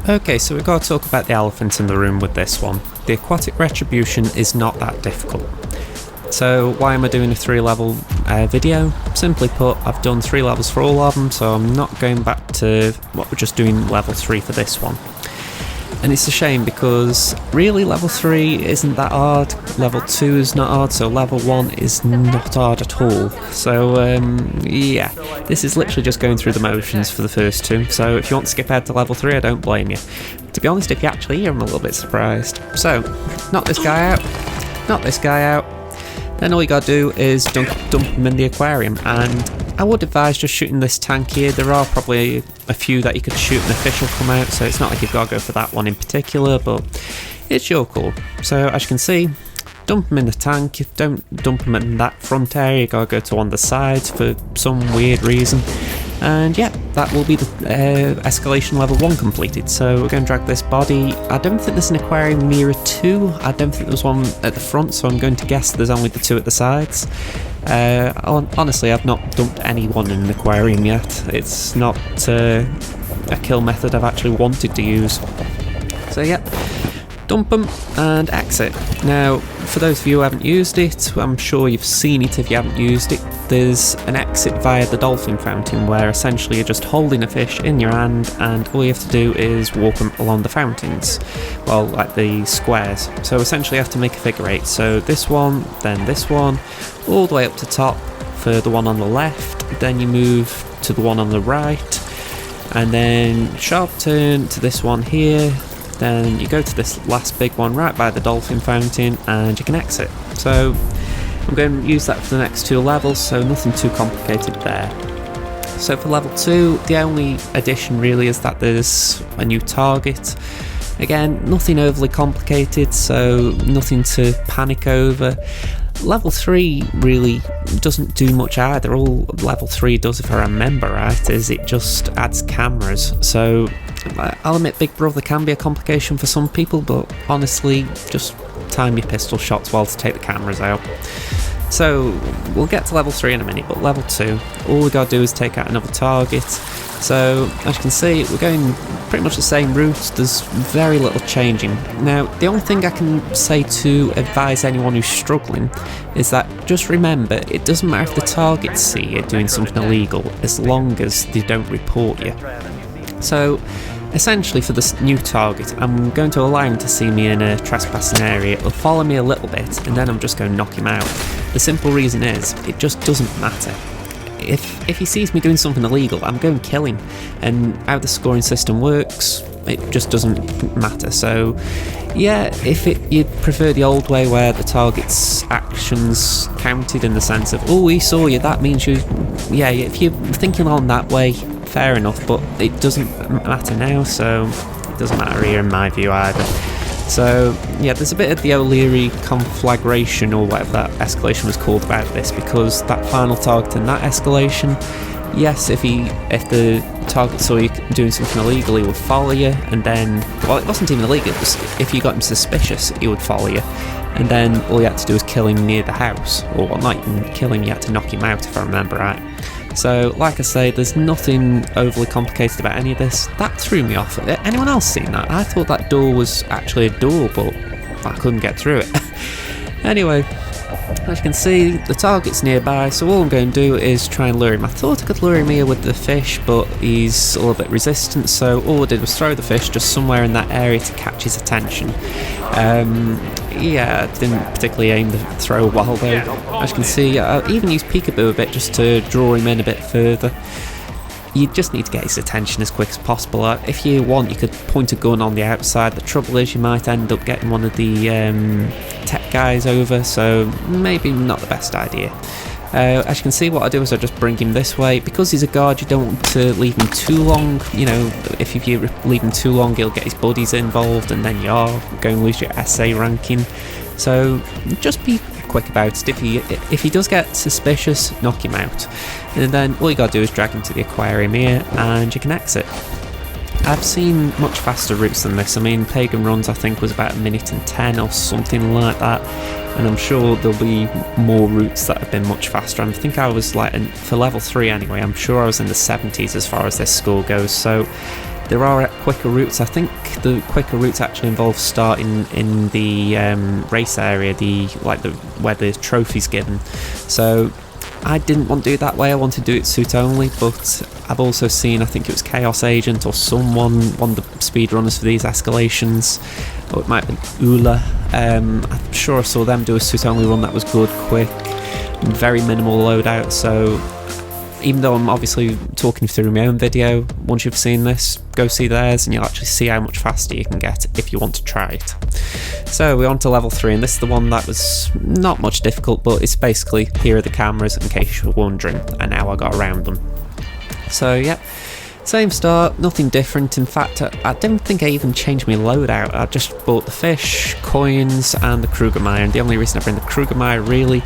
Okay, so we've got to talk about the elephant in the room with this one. The Aquatic Retribution is not that difficult. So why am I doing a 3-level video? Simply put, I've done 3 levels for all of them, so I'm not going back to what we're just doing level 3 for this one. And it's a shame because really level 3 isn't that hard, level 2 is not hard, so level 1 is not hard at all. So yeah, this is literally just going through the motions for the first 2, so if you want to skip ahead to level 3 I don't blame you. To be honest, if you actually hear I'm a little bit surprised. So, knock this guy out, then all you gotta do is dump him in the aquarium, and I would advise just shooting this tank here. There are probably a few that you could shoot and a fish will come out, so it's not like you've got to go for that one in particular, but it's your call. So as you can see, dump them in the tank. You don't dump them in that front area, you gotta go to one of the sides for some weird reason. And yeah, that will be the escalation level 1 completed. So we're going to drag this body. I don't think there's an aquarium nearer 2. I don't think there's one at the front, so I'm going to guess there's only the 2 at the sides. Honestly, I've not dumped anyone in an aquarium yet. It's not a kill method I've actually wanted to use. So yeah, dump them and exit. Now, for those of you who haven't used it, I'm sure you've seen it if you haven't used it, there's an exit via the dolphin fountain where essentially you're just holding a fish in your hand and all you have to do is walk them along the fountains, well, like the squares. So essentially you have to make a figure 8, so this one, then this one, all the way up to top for the one on the left, then you move to the one on the right, and then sharp turn to this one here, then you go to this last big one right by the dolphin fountain and you can exit. So I'm going to use that for the next 2 levels, so nothing too complicated there. So for level 2, the only addition really is that there's a new target. Again, nothing overly complicated, so nothing to panic over. Level 3 really doesn't do much either. All level 3 does, if I remember right, is it just adds cameras. So I'll admit Big Brother can be a complication for some people, but honestly, just time your pistol shots well to take the cameras out. So we'll get to level 3 in a minute, but level 2, all we gotta do is take out another target. So as you can see, we're going pretty much the same route, there's very little changing. Now, the only thing I can say to advise anyone who's struggling is that just remember, it doesn't matter if the targets see you doing something illegal, as long as they don't report you. So essentially for this new target, I'm going to allow him to see me in a trespassing area. He'll follow me a little bit and then I'm just going to knock him out. The simple reason is, it just doesn't matter. If he sees me doing something illegal, I'm going to kill him. And how the scoring system works, it just doesn't matter. So yeah, if you'd prefer the old way where the target's actions counted in the sense of, oh, he saw you, that means you, yeah, if you're thinking on that way, fair enough, but it doesn't matter now, so it doesn't matter here in my view either. So yeah, there's a bit of the O'Leary conflagration or whatever that escalation was called about this, because that final target in that escalation, yes, if the target saw you doing something illegal, he would follow you, and then, well, it wasn't even illegal, it was, if you got him suspicious, he would follow you, and then all you had to do was kill him near the house, or well, not even kill him, you had to knock him out if I remember right. So, like I say, there's nothing overly complicated about any of this. That threw me off. Anyone else seen that? I thought that door was actually a door, but I couldn't get through it. Anyway, as you can see, the target's nearby, so all I'm going to do is try and lure him. I thought I could lure him here with the fish, but he's a little bit resistant, so all I did was throw the fish just somewhere in that area to catch his attention. Yeah, I didn't particularly aim to throw well though. As you can see, I even used peekaboo a bit just to draw him in a bit further. You just need to get his attention as quick as possible. If you want, you could point a gun on the outside. The trouble is you might end up getting one of the tech guys over, so maybe not the best idea. As you can see, what I do is I just bring him this way. Because he's a guard, you don't want to leave him too long. You know, if you leave him too long, he'll get his buddies involved, and then you're going to lose your SA ranking. So just be quick about it. If he does get suspicious, knock him out. And then all you gotta do is drag him to the aquarium here, and you can exit. I've seen much faster routes than this. I mean, Pagan Runs I think was about 1:10 or something like that, and I'm sure there'll be more routes that have been much faster. I think I was like, for level 3 anyway, I'm sure I was in the 70s as far as this score goes, so there are quicker routes. I think the quicker routes actually involve starting in the race area, where the trophy's given. So I didn't want to do it that way. I wanted to do it suit only, but I've also seen, I think it was Chaos Agent or someone, one of the speedrunners for these escalations, or it might have been Ula. I'm sure I saw them do a suit only run that was good, quick, and very minimal loadout. So even though I'm obviously talking through my own video, once you've seen this, go see theirs and you'll actually see how much faster you can get if you want to try it. So we're on to level 3, and this is the one that was not much difficult, but it's basically, here are the cameras in case you were wondering, and now I got around them. So yeah, same start, nothing different. In fact, I don't think I even changed my loadout. I just bought the fish, coins and the Krugermeyer, and the only reason I bring the Krugermeyer really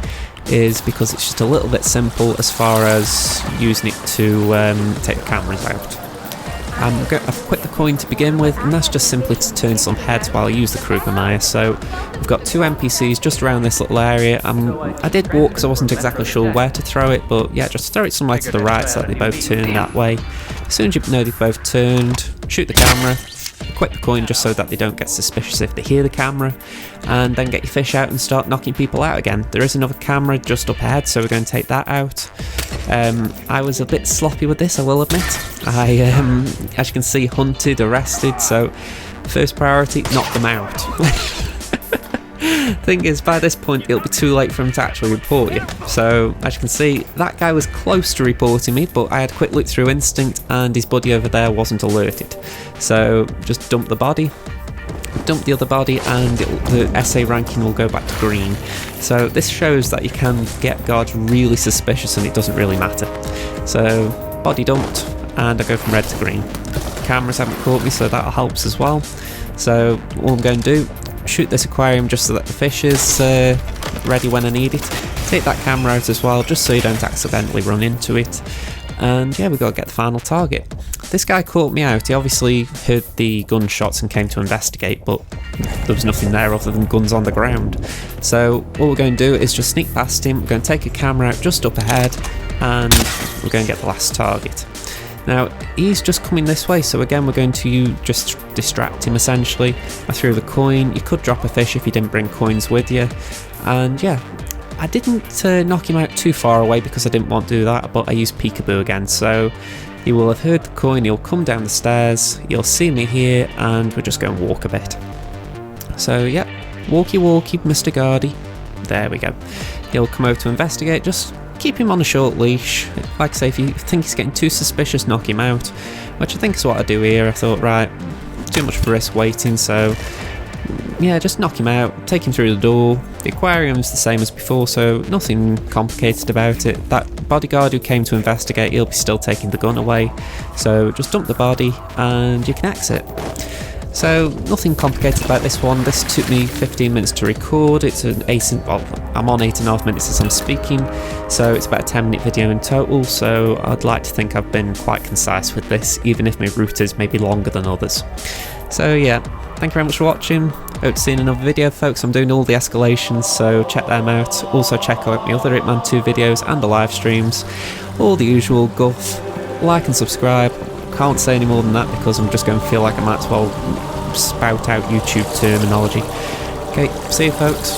is because it's just a little bit simple as far as using it to take the cameras out. I've quit the coin to begin with, and that's just simply to turn some heads while I use the Krugermeyer. So we've got 2 NPCs just around this little area. I did walk because I wasn't exactly sure where to throw it, but yeah, just throw it somewhere to the right so that they both turn that way. As soon as you know they've both turned, shoot the camera, quit the coin just so that they don't get suspicious if they hear the camera, and then get your fish out and start knocking people out again. There is another camera just up ahead, so we're going to take that out. I was a bit sloppy with this, I will admit. I, as you can see, hunted, arrested, so first priority, knock them out. Thing is, by this point it'll be too late for him to actually report you. So as you can see, that guy was close to reporting me, but I had a quick look through instinct and his buddy over there wasn't alerted. So just dump the body, dump the other body, and the SA ranking will go back to green. So this shows that you can get guards really suspicious and it doesn't really matter. So body dumped, and I go from red to green. Cameras haven't caught me, so that helps as well. So all I'm going to do, shoot this aquarium just so that the fish is ready when I need it. Take that camera out as well, just so you don't accidentally run into it. And yeah, we've got to get the final target. This guy caught me out. He obviously heard the gunshots and came to investigate, but there was nothing there other than guns on the ground. So all we're going to do is just sneak past him. We're going to take a camera out just up ahead, and we're going to get the last target. Now, he's just coming this way, so again we're going to just distract him essentially. I threw the coin. You could drop a fish if you didn't bring coins with you. And yeah, I didn't knock him out too far away because I didn't want to do that, but I used peekaboo again, so he will have heard the coin, he'll come down the stairs, you'll see me here, and we're just going to walk a bit. So yeah, walkie walkie Mr. Guardy. There we go. He'll come over to investigate, just keep him on a short leash. Like I say, if you think he's getting too suspicious, knock him out, which I think is what I do here. I thought, right, too much for risk waiting, so yeah, just knock him out, take him through the door. The aquarium's the same as before, so nothing complicated about it. That bodyguard who came to investigate, he'll be still taking the gun away, so just dump the body and you can exit. So nothing complicated about this one. This took me 15 minutes to record. It's an I'm on 8.5 minutes as I'm speaking, so it's about a 10-minute video in total, so I'd like to think I've been quite concise with this, even if my route is maybe longer than others. So yeah, thank you very much for watching. Hope to see you in another video, folks. I'm doing all the escalations, so check them out. Also check out my other Hitman 2 videos and the live streams. All the usual guff. Like and subscribe. Can't say any more than that because I'm just going to feel like I might as well spout out YouTube terminology. Okay, see you folks.